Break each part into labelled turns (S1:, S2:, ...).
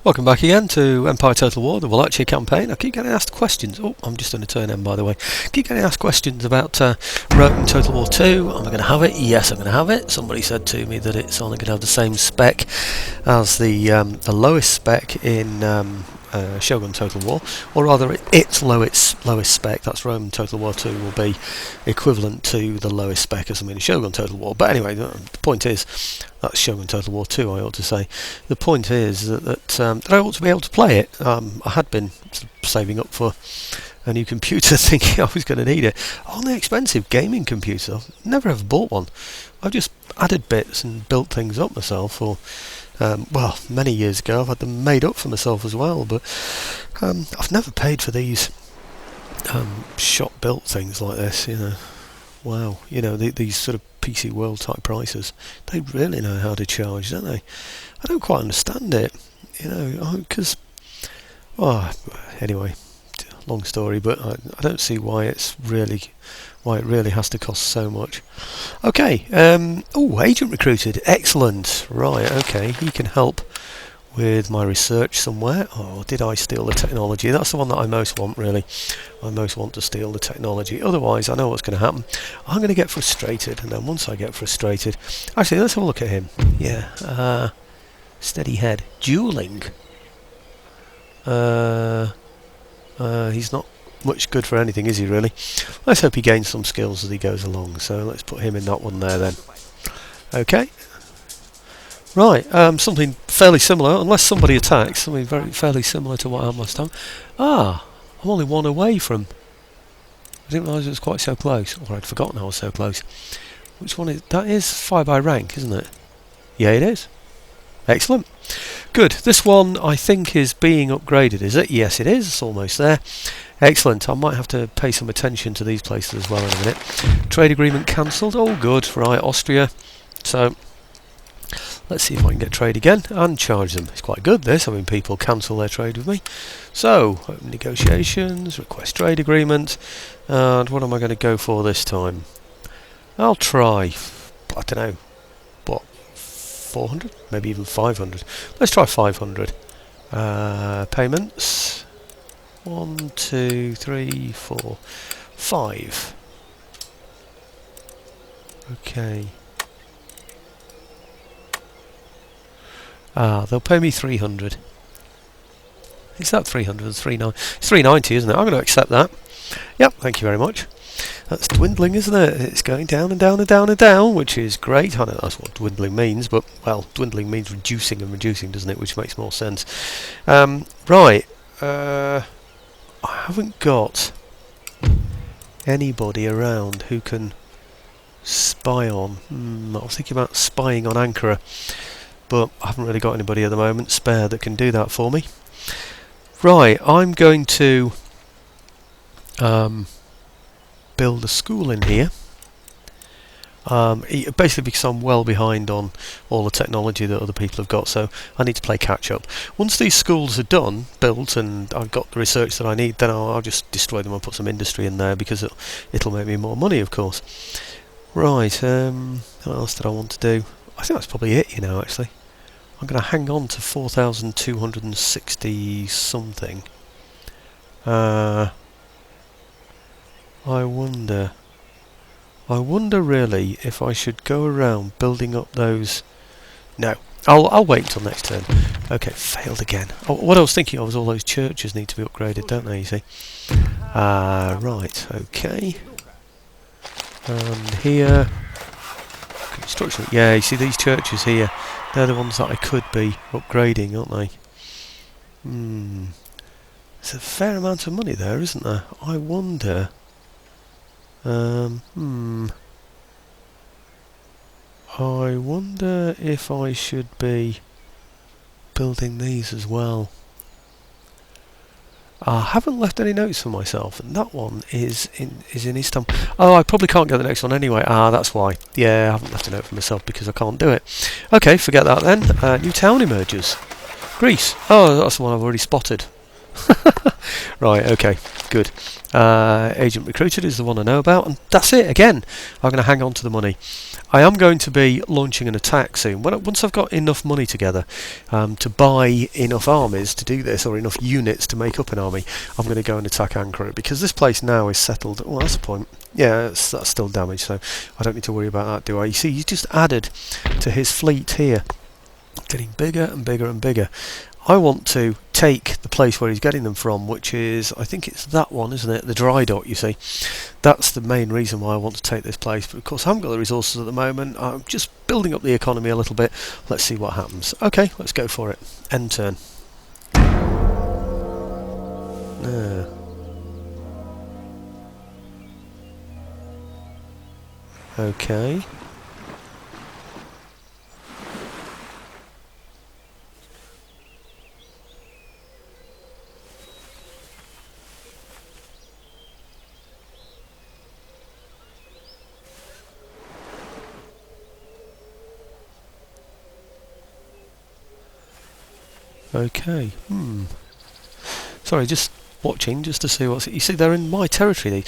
S1: Welcome back again to Empire Total War, the Wallachia campaign. I keep getting asked questions. Oh, I'm just on a turn end, by the way. Keep getting asked questions about Rome Total War 2. Am I going to have it? Yes, I'm going to have it. Somebody said to me that it's only going to have the same spec as the lowest spec in Shogun Total War, or rather its lowest spec. That's Rome Total War 2 will be equivalent to the lowest spec as in Shogun Total War. But anyway, the point is, that's Shogun Total War 2, I ought to say. The point is that I ought to be able to play it. I had been sort of saving up for a new computer, thinking I was going to need it. Only expensive gaming computer. I've never ever bought one. I've just added bits and built things up myself, or well, many years ago. I've had them made up for myself as well, but I've never paid for these shop-built things like this. Wow, these sort of PC World type prices. They really know how to charge, don't they? I don't quite understand it, because anyway, long story, but I don't see why it really has to cost so much. Okay, agent recruited, excellent. Right, okay, he can help with my research somewhere. Oh, did I steal the technology? That's the one that I most want, really. I most want to steal the technology. Otherwise, I know what's going to happen. I'm going to get frustrated, and then once I get frustrated... Actually, let's have a look at him. Yeah, steady head. Dueling. He's not much good for anything, is he, really? Let's hope he gains some skills as he goes along. So let's put him in that one there, then. Okay. Right, something fairly similar, unless somebody attacks, something fairly similar to what I had last time. I'm only one away from... I didn't realise it was quite so close, or I'd forgotten I was so close. Which one is... That is fire by rank, isn't it? Yeah, it is. Excellent. Good. This one, I think, is being upgraded, is it? Yes, it is. It's almost there. Excellent. I might have to pay some attention to these places as well in a minute. Trade agreement cancelled. Oh, good. Right, Austria. So... let's see if I can get trade again and charge them. It's quite good, this. I mean, people cancel their trade with me. So, open negotiations, request trade agreement. And what am I going to go for this time? I'll try, I don't know, what, 400? Maybe even 500. Let's try 500. Payments. 1, 2, 3, 4, 5. Okay. They'll pay me 300. Is that 300? 390? It's 390, isn't it? I'm going to accept that. Yep, thank you very much. That's dwindling, isn't it? It's going down and down and down and down, which is great. I know that's what dwindling means, but, well, dwindling means reducing and reducing, doesn't it? Which makes more sense. Right. I haven't got anybody around who can spy on. I was thinking about spying on Ankara, but I haven't really got anybody at the moment spare that can do that for me. Right, I'm going to build a school in here. Basically because I'm well behind on all the technology that other people have got, so I need to play catch up. Once these schools are done, built, and I've got the research that I need, then I'll just destroy them and put some industry in there, because it'll make me more money, of course. Right, what else did I want to do? I think that's probably it, actually. I'm going to hang on to 4,260 something. I wonder really if I should go around building up those... No, I'll wait until next turn. Okay, failed again. Oh, what I was thinking of was all those churches need to be upgraded, don't they, you see? Right, okay. And here... construction. Yeah, you see these churches here, they're the ones that I could be upgrading, aren't they? There's a fair amount of money there, isn't there? I wonder... I wonder if I should be building these as well. I haven't left any notes for myself, and that one is in Istanbul. Oh, I probably can't get the next one anyway. That's why. Yeah, I haven't left a note for myself because I can't do it. Okay, forget that then. New town emerges. Greece. Oh, that's the one I've already spotted. Right, okay, good. Agent recruited is the one I know about, and that's it. Again, I'm going to hang on to the money. I am going to be launching an attack soon. Once I've got enough money together to buy enough armies to do this, or enough units to make up an army, I'm going to go and attack Ankara, because this place now is settled. Well, that's the point. Yeah, that's still damaged, so I don't need to worry about that, do I? You see, he's just added to his fleet here, getting bigger and bigger and bigger. I want to take the place where he's getting them from, which is, I think it's that one, isn't it? The dry dock, you see. That's the main reason why I want to take this place. But of course I haven't got the resources at the moment. I'm just building up the economy a little bit. Let's see what happens. Okay, let's go for it. End turn. Okay. Okay. Sorry, just watching just to see what's. You see, they're in my territory.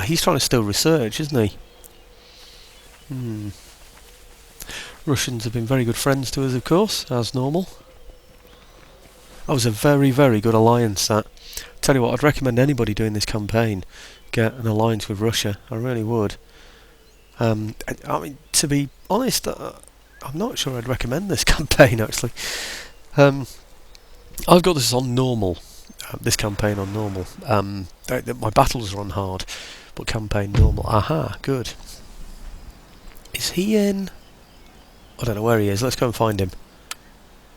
S1: He's trying to steal research, isn't he? Russians have been very good friends to us, of course, as normal. That was a very, very good alliance, that. Tell you what, I'd recommend anybody doing this campaign get an alliance with Russia. I really would. I mean, to be honest, I'm not sure I'd recommend this campaign, actually. I've got this on normal. This campaign on normal. My battles are on hard, but campaign normal. Aha, good. Is he in? I don't know where he is. Let's go and find him.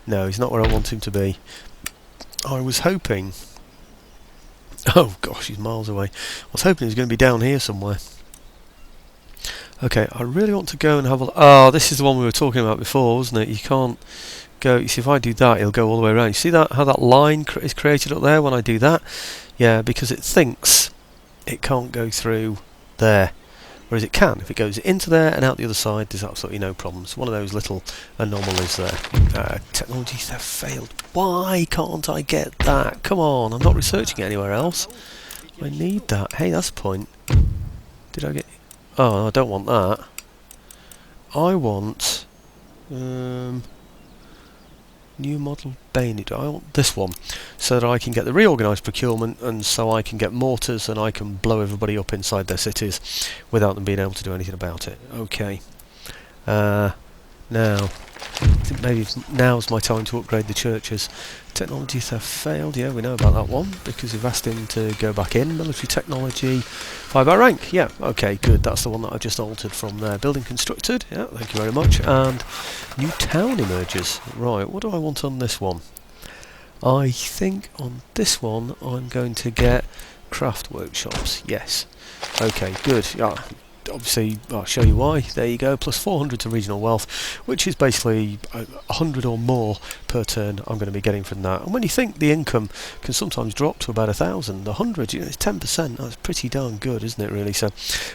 S1: No, he's not where I want him to be. I was hoping... Oh gosh, he's miles away. I was hoping he was going to be down here somewhere. Okay, I really want to go and have a... Oh, this is the one we were talking about before, wasn't it? You can't go... You see, if I do that, it'll go all the way around. You see that? How that line is created up there when I do that? Yeah, because it thinks it can't go through there. Whereas it can. If it goes into there and out the other side, there's absolutely no problems. One of those little anomalies there. Technologies have failed. Why can't I get that? Come on, I'm not researching it anywhere else. I need that. Hey, that's the point. Did I get... Oh, I don't want that. I want... new model bayonet. I want this one, so that I can get the reorganised procurement, and so I can get mortars and I can blow everybody up inside their cities without them being able to do anything about it. Okay. Now, I think maybe now's my time to upgrade the churches. Technologies have failed. Yeah, we know about that one because we've asked him to go back in. Military technology, 5 by rank. Yeah, okay, good. That's the one that I've just altered from there. Building constructed. Yeah, thank you very much. And new town emerges. Right, what do I want on this one? I think on this one I'm going to get craft workshops. Yes. Okay, good. Yeah. Obviously, I'll show you why. There you go, plus 400 to regional wealth, which is basically 100 or more per turn I'm going to be getting from that. And when you think the income can sometimes drop to about 1,000, 100, you know, it's 10%. That's pretty darn good, isn't it, really? So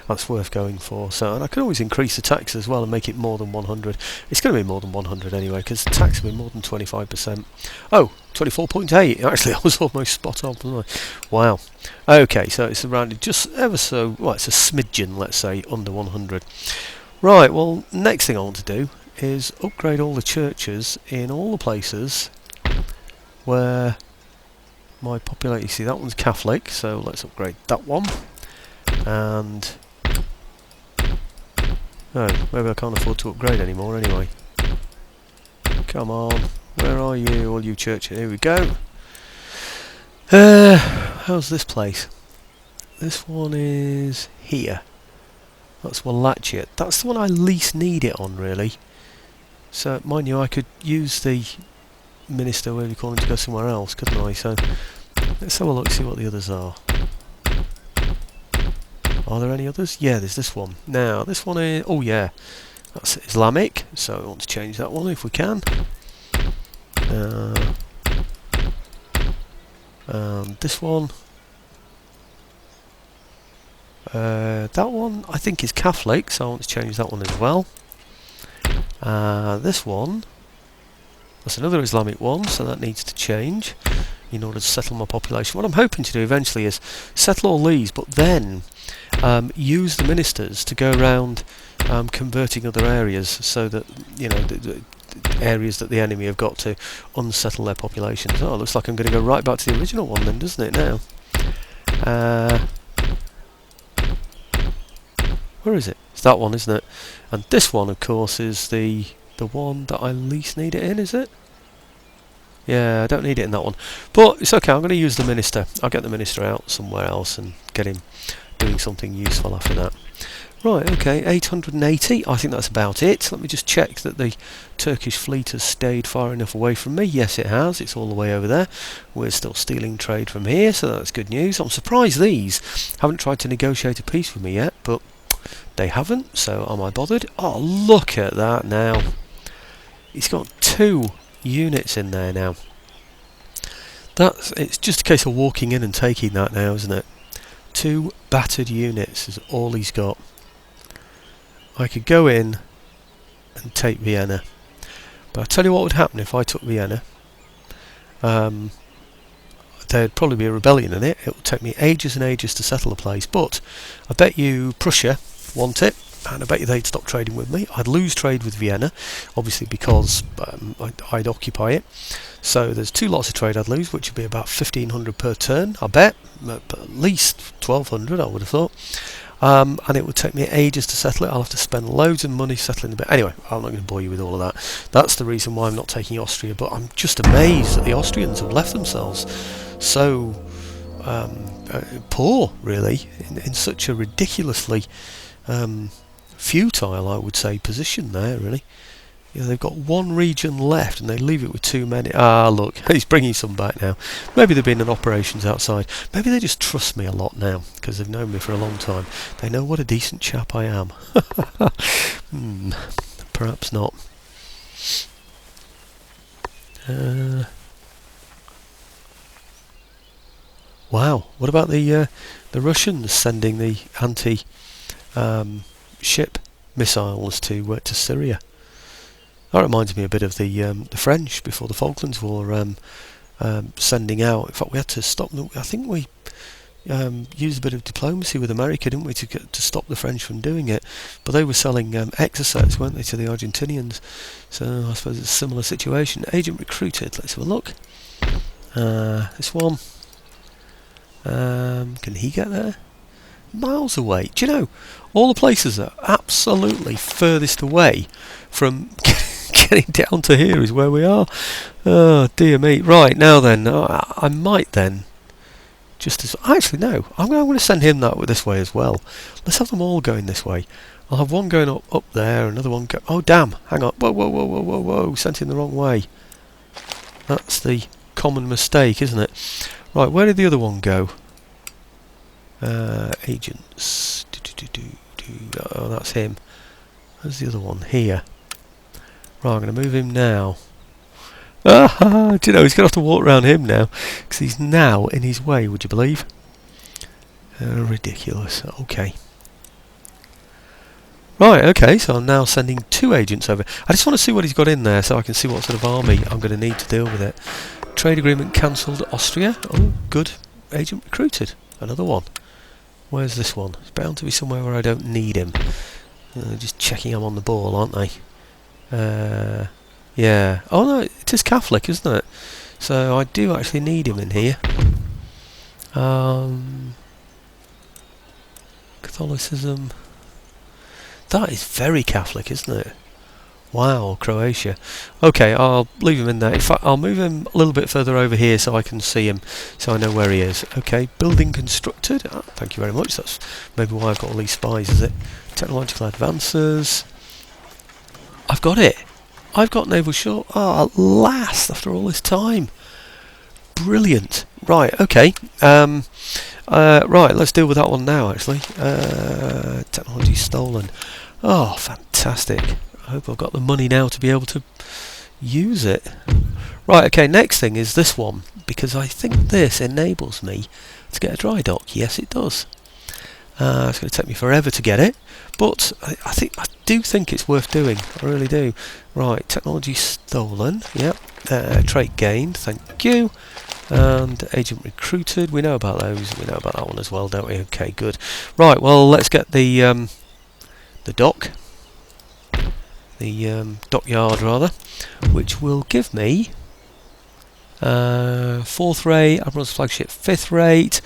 S1: that's worth going for. So, and I can always increase the tax as well and make it more than 100. It's going to be more than 100 anyway, because the tax will be more than 25%. Oh, 24.8. Actually, I was almost spot on, wasn't I? Wow. Okay, so it's around just ever so... Well, it's a smidgen, let's say, under 100. Right, well, next thing I want to do is upgrade all the churches in all the places where my population... You see, that one's Catholic, so let's upgrade that one. And... Oh, maybe I can't afford to upgrade anymore anyway. Come on. Where are you, all you churches? Here we go. How's this place? This one is here. That's Wallachia. That's the one I least need it on, really. So, mind you, I could use the minister, whatever you call him, to go somewhere else, couldn't I? So, let's have a look, see what the others are. Are there any others? Yeah, there's this one. Now, this one is... Oh, yeah. That's Islamic, so I want to change that one if we can. This one, that one I think is Catholic, so I want to change that one as well. This one, that's another Islamic one, so that needs to change. in order to settle my population. What I'm hoping to do eventually is settle all these, but then use the ministers to go around converting other areas, so that the areas that the enemy have got to unsettle their populations. Oh, it looks like I'm going to go right back to the original one then, doesn't it now? Where is it? It's that one, isn't it? And this one, of course, is the one that I least need it in, is it? Yeah, I don't need it in that one. But it's okay, I'm going to use the minister. I'll get the minister out somewhere else and get him doing something useful after that. Right, okay, 880. I think that's about it. Let me just check that the Turkish fleet has stayed far enough away from me. Yes, it has. It's all the way over there. We're still stealing trade from here, so that's good news. I'm surprised these haven't tried to negotiate a peace with me yet, but they haven't, so am I bothered? Oh, look at that now. He's got 2 units in there now. It's just a case of walking in and taking that now, isn't it? 2 battered units is all he's got. I could go in and take Vienna, but I'll tell you what would happen if I took Vienna. There'd probably be a rebellion in it. It would take me ages and ages to settle the place, but I bet you Prussia want it, and I bet you they'd stop trading with me. I'd lose trade with Vienna, obviously, because I'd occupy it. So there's 2 lots of trade I'd lose, which would be about 1,500 per turn, I bet, but at least 1,200 I would have thought. And it would take me ages to settle it. I'll have to spend loads of money settling the bit. Anyway, I'm not going to bore you with all of that. That's the reason why I'm not taking Austria, but I'm just amazed that the Austrians have left themselves so poor, really, in such a ridiculously futile, I would say, position there, really. They've got 1 region left and they leave it with too many. Ah, look, he's bringing some back now. Maybe they've been in operations outside. Maybe they just trust me a lot now because they've known me for a long time. They know what a decent chap I am. Perhaps not. Wow, what about the Russians sending the anti-ship missiles to Syria? That reminds me a bit of the French before the Falklands War, sending out. In fact, we had to stop them. I think we used a bit of diplomacy with America, didn't we, to stop the French from doing it? But they were selling exocets, weren't they, to the Argentinians? So I suppose it's a similar situation. Agent recruited. Let's have a look. This one. Can he get there? Miles away. Do you know, all the places that are absolutely furthest away from getting down to here is where we are. Oh dear me. Right, now then, I might then actually no, I'm going to send him this way as well. Let's have them all going this way. I'll have one going up there, another one oh damn, hang on, whoa, sent him the wrong way. That's the common mistake, isn't it? Right, where did the other one go? Agents. Oh, that's him. Where's the other one? Here. Right, I'm going to move him now. Do you know, he's going to have to walk around him now, because he's now in his way, would you believe? Ridiculous. Okay. Right, okay, so I'm now sending 2 agents over. I just want to see what he's got in there, so I can see what sort of army I'm going to need to deal with it. Trade agreement cancelled, Austria. Oh, good. Agent recruited. Another one. Where's this one? It's bound to be somewhere where I don't need him. Just checking I'm on the ball, aren't they? Yeah. Oh no, it is Catholic, isn't it? So I do actually need him in here. Catholicism. That is very Catholic, isn't it? Wow, Croatia. Okay, I'll leave him in there. In fact, I'll move him a little bit further over here so I can see him, so I know where he is. Okay, building constructed. Oh, thank you very much. That's maybe why I've got all these spies, is it? Technological advances. I've got it. I've got naval shore. Oh, at last, after all this time. Brilliant. Right, okay. Right, let's deal with that one now, actually. Technology stolen. Oh, fantastic. I hope I've got the money now to be able to use it. Right, okay, next thing is this one, because I think this enables me to get a dry dock. Yes, it does. It's going to take me forever to get it, but I do think it's worth doing. I really do. Right, technology stolen. Yep. Trait gained. Thank you. And agent recruited, we know about those, we know about that one as well, don't we? Okay, good. Right, well, let's get the dock, the dockyard rather, which will give me 4th rate, Admiral's flagship 5th rate.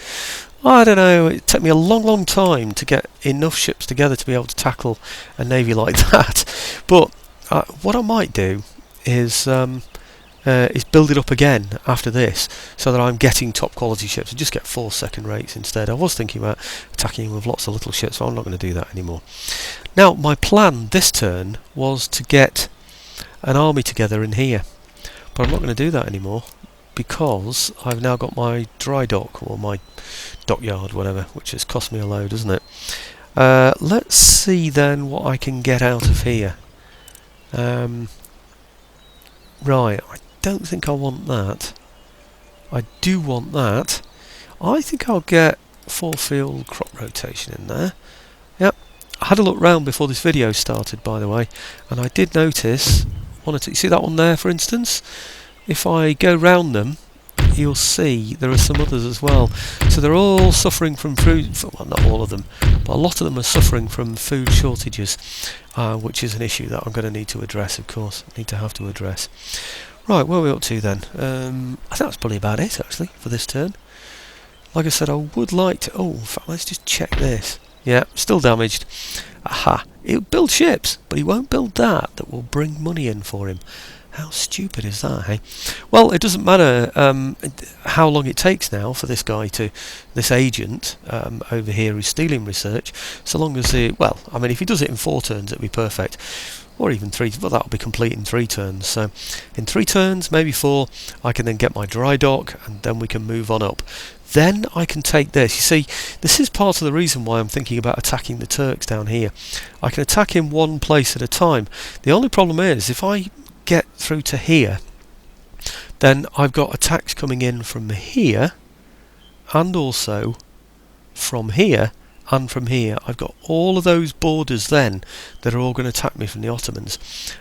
S1: I don't know, it took me a long time to get enough ships together to be able to tackle a navy like that. But what I might do is build it up again after this, so that I'm getting top quality ships and just get 4 second rates instead. I was thinking about attacking with lots of little ships, so I'm not going to do that anymore. Now, my plan this turn was to get an army together in here, but I'm not going to do that anymore, because I've now got my dry dock, or my dockyard, whatever, which has cost me a load, isn't it? Let's see then what I can get out of here. Right, I don't think I want that. I do want that. I think I'll get 4-field crop rotation in there. Yep, I had a look round before this video started, by the way, and I did notice one or two. You see that one there, for instance? If I go round them, you'll see there are some others as well. So they're all suffering from food, well, not all of them, but a lot of them are suffering from food shortages, which is an issue that I'm going to need to address, of course. Have to address. Right, where are we up to then? I think that's probably about it, actually, for this turn. Like I said, I would like to... Oh, in fact, let's just check this. Yeah, still damaged. Aha! He'll build ships, but he won't build that will bring money in for him. How stupid is that, hey? Well, it doesn't matter how long it takes now for this guy this agent over here who's stealing research, so long as well, I mean, if he does it in 4 turns, it'll be perfect. Or even 3, well, that'll be complete in 3 turns. So, in 3 turns, maybe 4, I can then get my dry dock, and then we can move on up. Then I can take this. You see, this is part of the reason why I'm thinking about attacking the Turks down here. I can attack in one place at a time. The only problem is, if I get through to here, then I've got attacks coming in from here, and also from here, and from here. I've got all of those borders then that are all going to attack me from the Ottomans,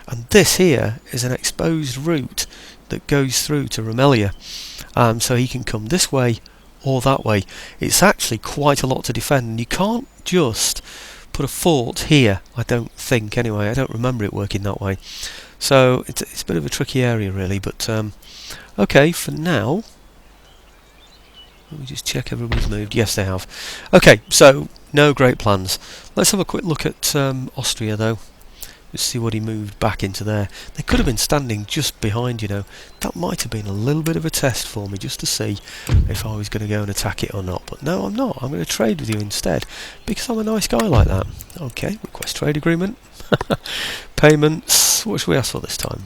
S1: and this here is an exposed route that goes through to Romaneasca, so he can come this way or that way. It's actually quite a lot to defend, and you can't just put a fort here, I don't think, anyway. I don't remember it working that way, so it's a bit of a tricky area really, but okay, for now. Let me just check everybody's moved. Yes, they have. Okay, so no great plans. Let's have a quick look at Austria, though. Let's see what he moved back into there. They could have been standing just behind, you know. That might have been a little bit of a test for me, just to see if I was going to go and attack it or not. But no, I'm not. I'm going to trade with you instead, because I'm a nice guy like that. Okay, request trade agreement. Payments. What should we ask for this time?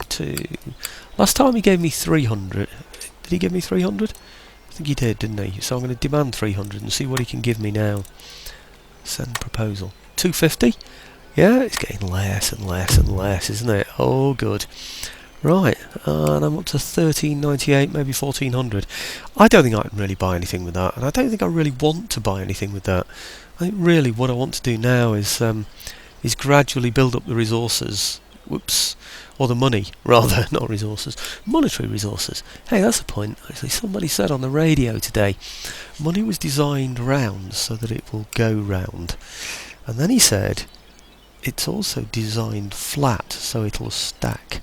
S1: Last time he gave me 300. Did he give me 300? I think he did, didn't he? So I'm going to demand 300 and see what he can give me now. Send proposal. 250? Yeah, it's getting less and less and less, isn't it? Oh, good. Right, and I'm up to 1398, maybe 1400. I don't think I can really buy anything with that, and I don't think I really want to buy anything with that. I think really what I want to do now is gradually build up the resources. Whoops. Or the money, rather, not resources. Monetary resources. Hey, that's a point. Actually, somebody said on the radio today, money was designed round so that it will go round. And then he said, it's also designed flat so it'll stack.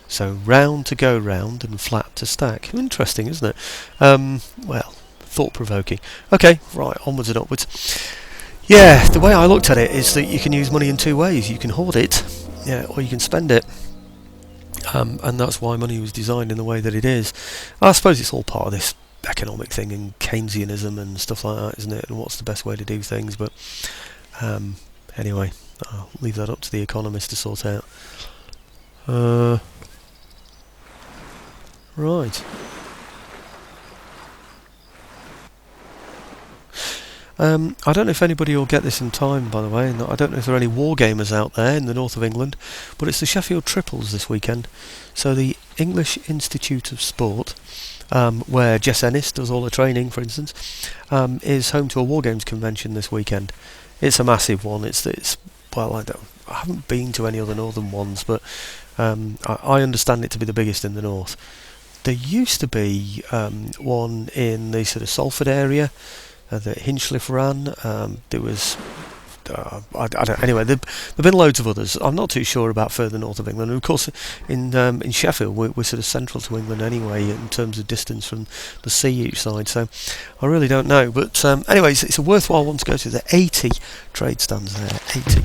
S1: So round to go round and flat to stack. Interesting, isn't it? Well, thought-provoking. Okay, right, onwards and upwards. Yeah, the way I looked at it is that you can use money in 2 ways. You can hoard it, yeah, or you can spend it. And that's why money was designed in the way that it is. I suppose it's all part of this economic thing and Keynesianism and stuff like that, isn't it? And what's the best way to do things? But anyway, I'll leave that up to the economists to sort out. Right. I don't know if anybody will get this in time, by the way, and I don't know if there are any war gamers out there in the north of England, but it's the Sheffield Triples this weekend. So the English Institute of Sport, where Jess Ennis does all the training, for instance, is home to a war games convention this weekend. It's a massive one. It's well, I haven't been to any other northern ones, but I understand it to be the biggest in the north. there used to be one in the sort of Salford area that Hinchliffe ran. There was I don't. Anyway, there've been loads of others. I'm not too sure about further north of England. And of course, in Sheffield, we're sort of central to England anyway in terms of distance from the sea each side. So I really don't know. But anyways, it's a worthwhile one to go to. There are 80 trade stands there. 80.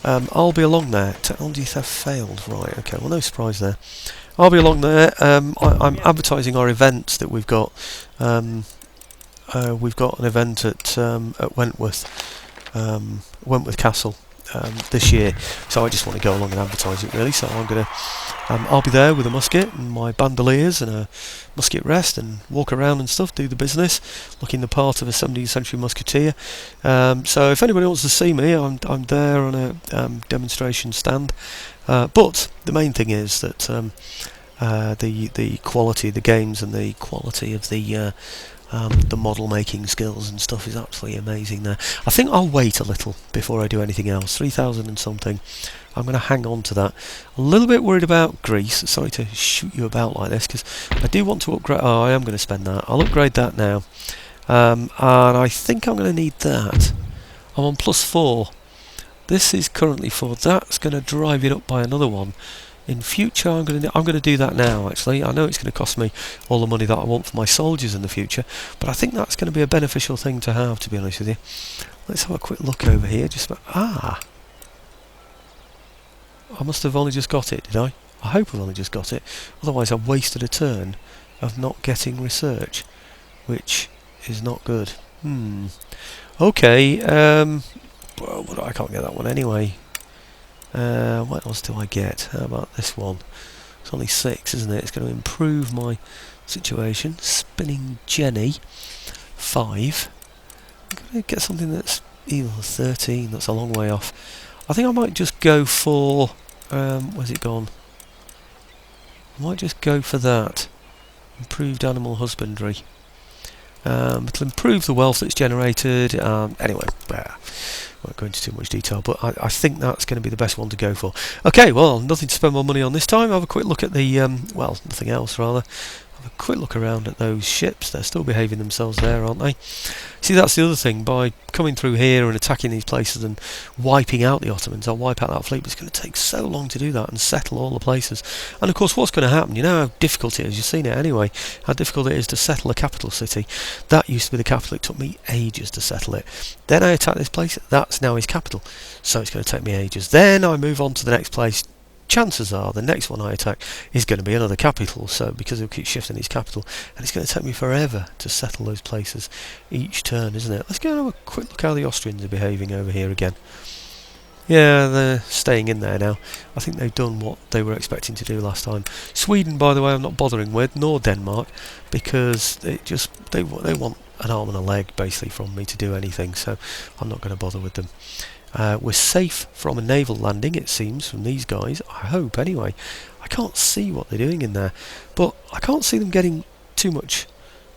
S1: I'll be along there. Technology theft failed. Right. Okay. Well, no surprise there. I'll be along there. I'm advertising our events that we've got. We've got an event at Wentworth Castle this year, so I just want to go along and advertise it really. So I'll be there with a musket and my bandoliers and a musket rest and walk around and stuff, do the business, looking the part of a 17th century musketeer. So if anybody wants to see me, I'm there on a demonstration stand. But the main thing is that the quality of the games and the quality of the model making skills and stuff is absolutely amazing there. I think I'll wait a little before I do anything else. 3,000 and something. I'm going to hang on to that. A little bit worried about Greece. Sorry to shoot you about like this, because I do want to upgrade. Oh, I am going to spend that. I'll upgrade that now. And I think I'm going to need that. I'm on +4. This is currently 4. That's going to drive it up by another one. In future, I'm going to do that now. Actually, I know it's going to cost me all the money that I want for my soldiers in the future, but I think that's going to be a beneficial thing to have. To be honest with you, let's have a quick look over here. I must have only just got it, did I? I hope I've only just got it. Otherwise, I've wasted a turn of not getting research, which is not good. Okay. Well, I can't get that one anyway. What else do I get? How about this one? It's only 6, isn't it? It's going to improve my situation. Spinning Jenny, 5. I'm going to get something that's either 13. That's a long way off. I think I might just go for... where's it gone? I might just go for that. Improved animal husbandry. It'll improve the wealth that's generated. Anyway, won't go into too much detail, but I think that's going to be the best one to go for. Okay, well, nothing to spend my money on this time. Have a quick look at the, well, nothing else rather. Have a quick look around at those ships. They're still behaving themselves there, aren't they? See, that's the other thing. By coming through here and attacking these places and wiping out the Ottomans, I'll wipe out that fleet, but it's going to take so long to do that and settle all the places. And of course, what's going to happen? You know how difficult it is. You've seen it anyway. How difficult it is to settle a capital city. That used to be the capital. It took me ages to settle it. Then I attack this place. That's now his capital. So it's going to take me ages. Then I move on to the next place. Chances are the next one I attack is going to be another capital, so because he'll keep shifting his capital, and it's going to take me forever to settle those places each turn, isn't it? Let's go and have a quick look how the Austrians are behaving over here again. Yeah, they're staying in there now. I think they've done what they were expecting to do last time. Sweden, by the way, I'm not bothering with, nor Denmark, because they want an arm and a leg basically from me to do anything, so I'm not going to bother with them. We're safe from a naval landing, it seems, from these guys. I hope, anyway. I can't see what they're doing in there, but I can't see them getting too much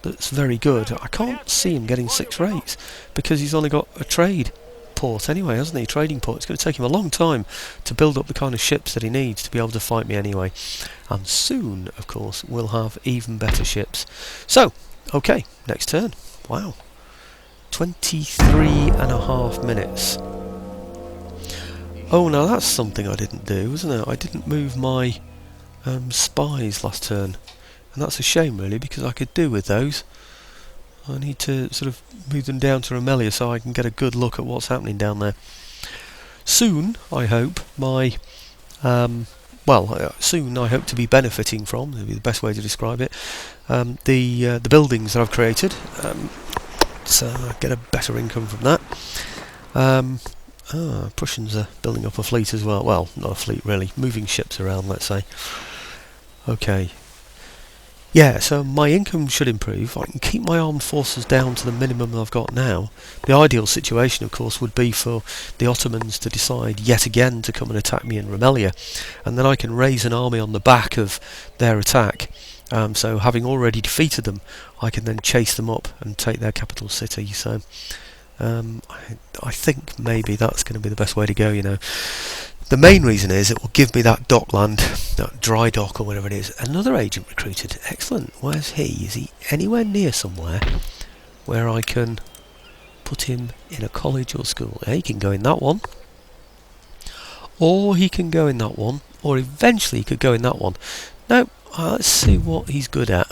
S1: that's very good. I can't see him getting 6 rates, because he's only got a trade port anyway, hasn't he? Trading port. It's going to take him a long time to build up the kind of ships that he needs to be able to fight me anyway. And soon, of course, we'll have even better ships. So, okay, next turn. Wow. 23.5 minutes. Oh, now that's something I didn't do, isn't it? I didn't move my spies last turn. And that's a shame, really, because I could do with those. I need to sort of move them down to Romaneasca so I can get a good look at what's happening down there. Soon, I hope, soon I hope to be benefiting from, that'd be the best way to describe it, the buildings that I've created. So I get a better income from that. Prussians are building up a fleet as well. Well, not a fleet really, moving ships around, let's say. Okay. Yeah, so my income should improve. I can keep my armed forces down to the minimum I've got now. The ideal situation, of course, would be for the Ottomans to decide yet again to come and attack me in Romaneasca, and then I can raise an army on the back of their attack. So having already defeated them, I can then chase them up and take their capital city. So I think maybe that's going to be the best way to go, you know. The main reason is it will give me that dockland, that dry dock or whatever it is. Another agent recruited. Excellent. Where's he? Is he anywhere near somewhere where I can put him in a college or school? Yeah, he can go in that one. Or he can go in that one. Or eventually he could go in that one. Now, let's see what he's good at.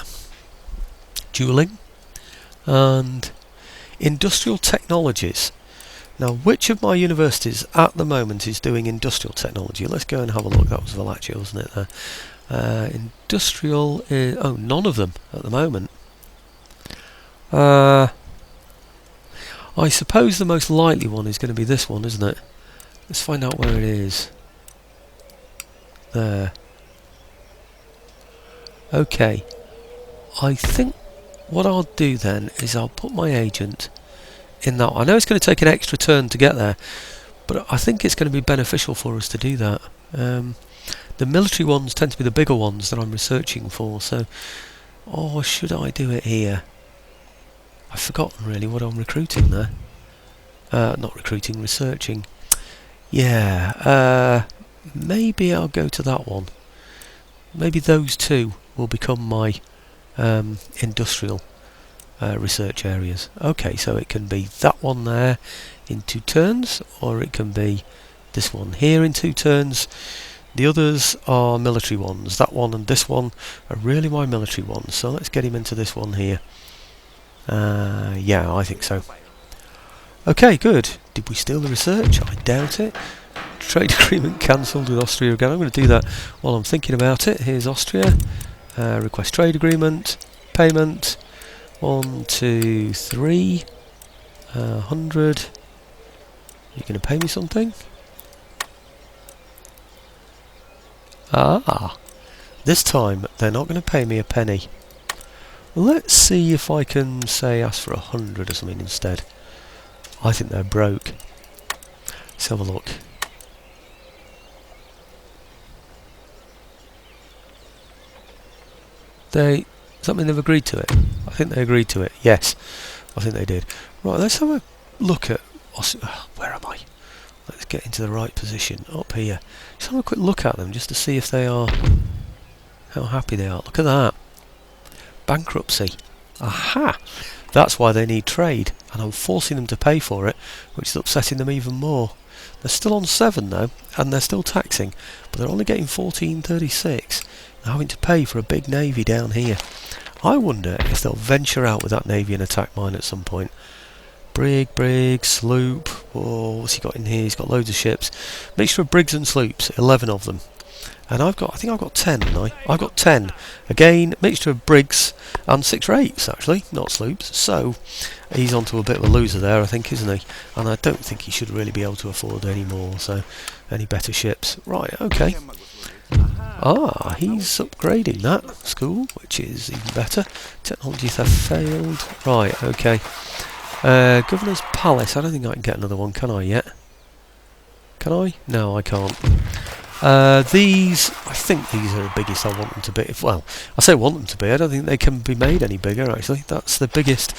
S1: Dueling. And industrial technologies. Now, which of my universities at the moment is doing industrial technology? Let's go and have a look. That was Wallachia, wasn't it? Industrial is... oh, none of them at the moment. I suppose the most likely one is going to be this one, isn't it? Let's find out where it is. There. Okay. I think what I'll do then is I'll put my agent in that. I know it's going to take an extra turn to get there, but I think it's going to be beneficial for us to do that. The military ones tend to be the bigger ones that I'm researching for, so... or should I do it here? I've forgotten really what I'm recruiting there. Not recruiting, researching. Yeah, maybe I'll go to that one. Maybe those two will become my industrial research areas. Okay, so it can be that one there in 2 turns, or it can be this one here in 2 turns. The others are military ones. That one and this one are really my military ones, so let's get him into this one here. Yeah, I think so. Okay, good. Did we steal the research? I doubt it. Trade agreement cancelled with Austria again. I'm going to do that while I'm thinking about it. Here's Austria. Request trade agreement. Payment. 1, 2, 3. 100. You going to pay me something? Ah, this time they're not going to pay me a penny. Let's see if I can say ask for 100 or something instead. I think they're broke. Let's have a look. Does that mean they've agreed to it? I think they agreed to it. Yes, I think they did. Right, let's have a look at... where am I? Let's get into the right position. Up here. Let's have a quick look at them just to see if they are... how happy they are. Look at that. Bankruptcy. Aha! That's why they need trade. And I'm forcing them to pay for it, which is upsetting them even more. They're still on 7 though, and they're still taxing. But they're only getting 14.36. They're having to pay for a big navy down here. I wonder if they'll venture out with that navy and attack mine at some point. Brig, sloop. Oh, what's he got in here? He's got loads of ships. Mixture of brigs and sloops, 11 of them. And I think I've got 10, haven't I? I've got 10. Again, mixture of brigs and 6 or 8s, actually, not sloops. So, he's onto a bit of a loser there, I think, isn't he? And I don't think he should really be able to afford any more, so any better ships. Right, okay. Ah, he's upgrading that school, which is even better. Technology theft failed. Right, okay. Governor's Palace. I don't think I can get another one, can I yet? Can I? No, I can't. I think these are the biggest I want them to be. Well, I say want them to be. I don't think they can be made any bigger, actually. That's the biggest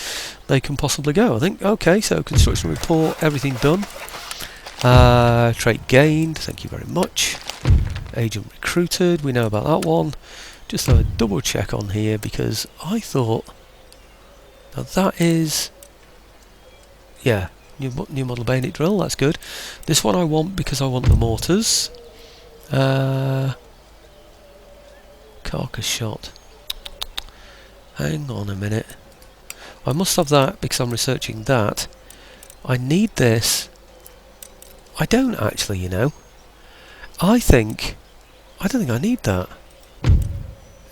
S1: they can possibly go, I think. Okay, so construction report, everything done. Trait gained, thank you very much. Agent recruited, we know about that one. Just have a double check on here because I thought... now that is... yeah, new model bayonet drill, that's good. This one I want because I want the mortars. Carcass shot. Hang on a minute. I must have that because I'm researching that. I need this. I don't actually, you know. I don't think I need that.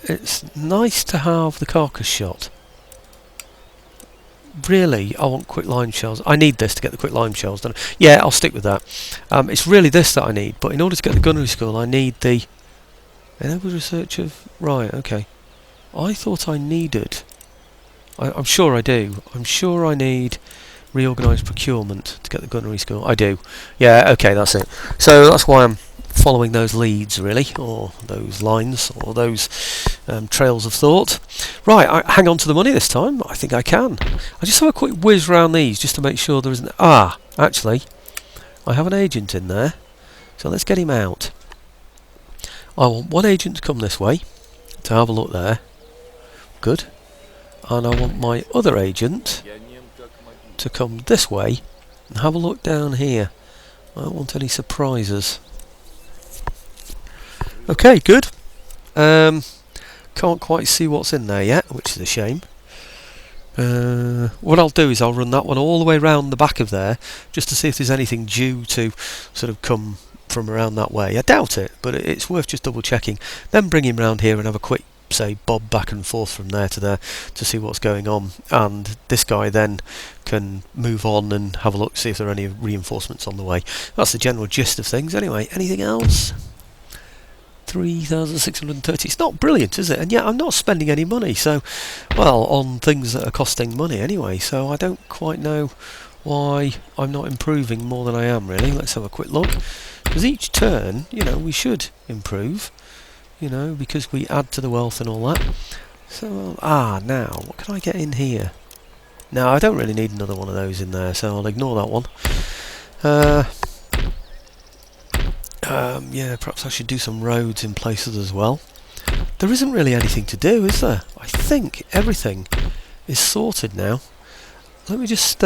S1: It's nice to have the carcass shot. Really, I want quick lime shells. I need this to get the quick lime shells done. Yeah, I'll stick with that. It's really this that I need, but in order to get the gunnery school I need the... enabled research of... right, okay. I thought I needed... I'm sure I do. I'm sure I need reorganised procurement to get the gunnery school. I do. Yeah, okay, that's it. So that's why I'm following those leads really, or those lines, or those trails of thought. Right, I hang on to the money this time. I think I can. I'll just have a quick whiz round these just to make sure there isn't... actually, I have an agent in there, so let's get him out. I want one agent to come this way to have a look there. Good. And I want my other agent to come this way and have a look down here. I don't want any surprises. Okay, good. Can't quite see what's in there yet, which is a shame. What I'll do is I'll run that one all the way round the back of there, just to see if there's anything due to sort of come from around that way. I doubt it, but it's worth just double checking. Then bring him round here and have a quick, say, bob back and forth from there to there to see what's going on. And this guy then can move on and have a look, see if there are any reinforcements on the way. That's the general gist of things. Anyway, anything else? 3,630. It's not brilliant, is it? And yet I'm not spending any money, so, well, on things that are costing money anyway, so I don't quite know why I'm not improving more than I am, really. Let's have a quick look. Because each turn, you know, we should improve, you know, because we add to the wealth and all that. So, now, what can I get in here? No, I don't really need another one of those in there, so I'll ignore that one. Yeah, perhaps I should do some roads in places as well. There isn't really anything to do, is there? I think everything is sorted now. Let me just...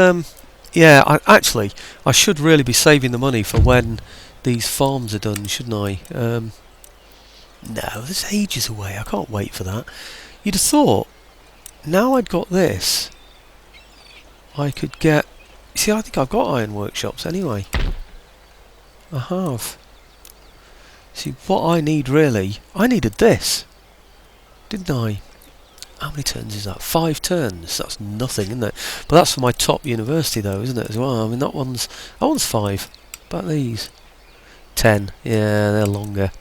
S1: yeah, I should really be saving the money for when these farms are done, shouldn't I? No, there's ages away. I can't wait for that. You'd have thought, now I'd got this, I could get... See, I think I've got iron workshops anyway. I have. See, what I need really... I needed this, didn't I? How many turns is that? 5 turns. That's nothing, isn't it? But that's for my top university, though, isn't it, as well? I mean, that one's 5. About these. 10. Yeah, they're longer.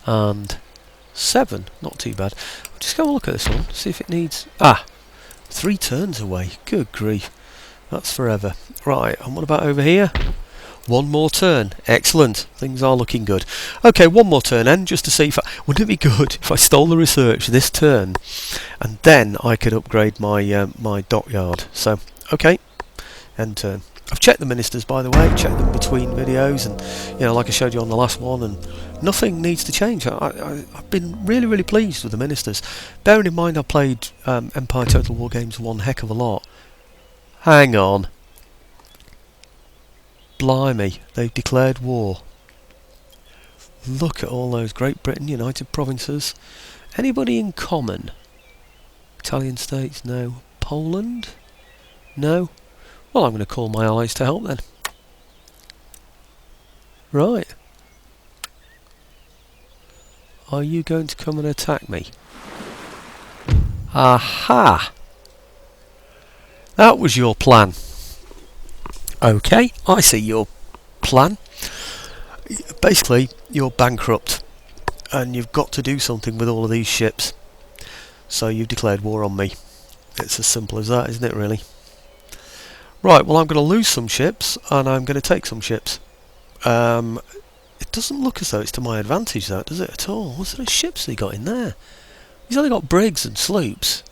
S1: And 7. Not too bad. I'll just go and look at this one. See if it needs... 3 turns away. Good grief. That's forever. Right, and what about over here? 1 more turn. Excellent. Things are looking good. Okay, 1 more turn then, just to see if wouldn't it be good if I stole the research this turn, and then I could upgrade my my dockyard. So, okay, end turn. I've checked the ministers, by the way. Checked them between videos, and you know, like I showed you on the last one, and nothing needs to change. I've been really pleased with the ministers. Bearing in mind I played Empire Total War games one heck of a lot. Hang on. Blimey, they've declared war. Look at all those Great Britain, United Provinces. Anybody in common? Italian states, no. Poland? No. Well, I'm going to call my allies to help then. Right. Are you going to come and attack me? Aha! That was your plan. Okay, I see your plan. Basically, you're bankrupt and you've got to do something with all of these ships. So you've declared war on me. It's as simple as that, isn't it, really? Right, well, I'm going to lose some ships and I'm going to take some ships. It doesn't look as though it's to my advantage, that, does it, at all? What sort of ships has he got in there? He's only got brigs and sloops.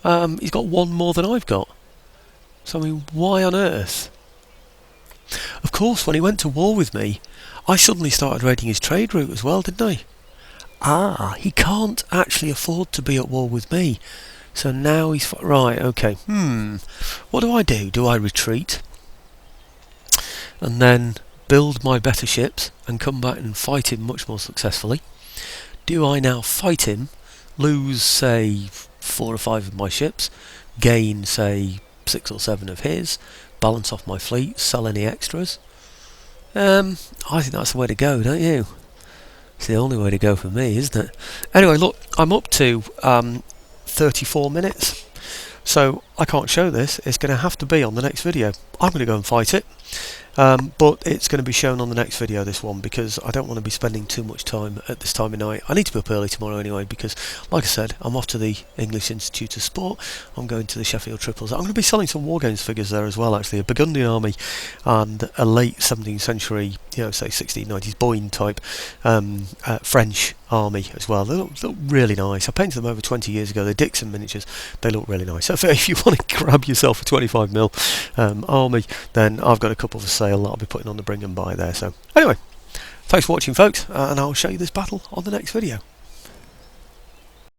S1: He's got 1 more than I've got. So, I mean, why on earth? Of course, when he went to war with me, I suddenly started raiding his trade route as well, didn't I? He can't actually afford to be at war with me. So now he's... Right, okay. What do? Do I retreat? And then build my better ships and come back and fight him much more successfully? Do I now fight him, lose, say, 4 or 5 of my ships, gain, say, 6 or 7 of his, balance off my fleet, sell any extras? I think that's the way to go, don't you? It's the only way to go for me, isn't it? Anyway, look, I'm up to 34 minutes, so I can't show this. It's going to have to be on the next video. I'm going to go and fight it, but it's going to be shown on the next video, this one, because I don't want to be spending too much time at this time of night. I need to be up early tomorrow anyway, because like I said, I'm off to the English Institute of Sport. I'm going to the Sheffield Triples. I'm going to be selling some War Games figures there as well, actually, a Burgundian army and a late 17th century, you know, say 1690s Boyne type French army as well. They look really nice. I painted them over 20 years ago. They're Dixon miniatures. They look really nice. So if you want to grab yourself a 25mm army, then I've got a couple for sale that I'll be putting on the bring and buy there. So anyway, thanks for watching, folks, and I'll show you this battle on the next video.